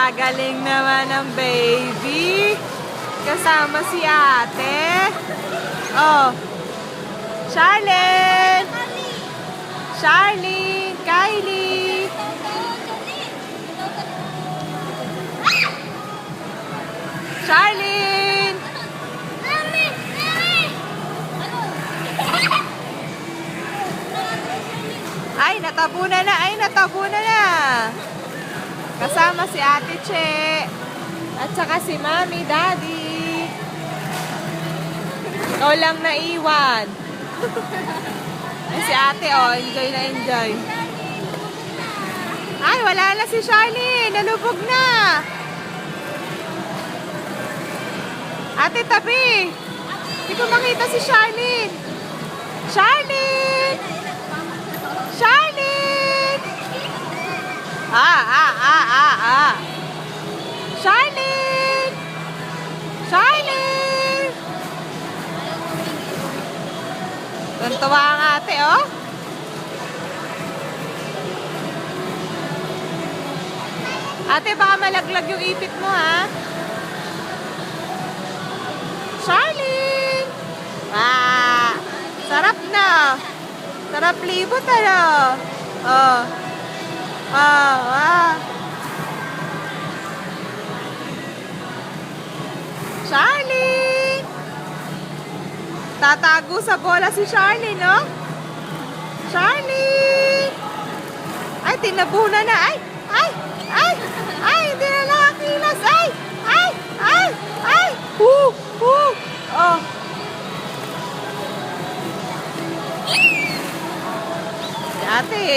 Galing naman ng baby. Kasama si ate. Oh. Charlene! Charlene! Kylie! Charlene! Ay, natabunan na! Ay, natabunan na! Kasama si Ate Che. At saka si Mami, Daddy. Ikaw lang naiwan. Ay, si Ate, oh. Enjoy na enjoy. Ay, wala na si Charlene. Nalubog na. Ate, tabi. Hindi ko makita si Charlene. Charlene! Charlene! Charlene! Charlene! Tuntua ang ate, oh. Ate, baka malaglag yung ipit mo, ha? Charlene! Sarap na. Sarap libot, ano? Oh. Charlene! Tatago sa bola si Charlene, no? Charlene! Ay, tinabunan na. Ay! Ay! Ay! Ay! Hindi na nakakilos. Ay! Ay! Ay! Ay! Oh! Si ate,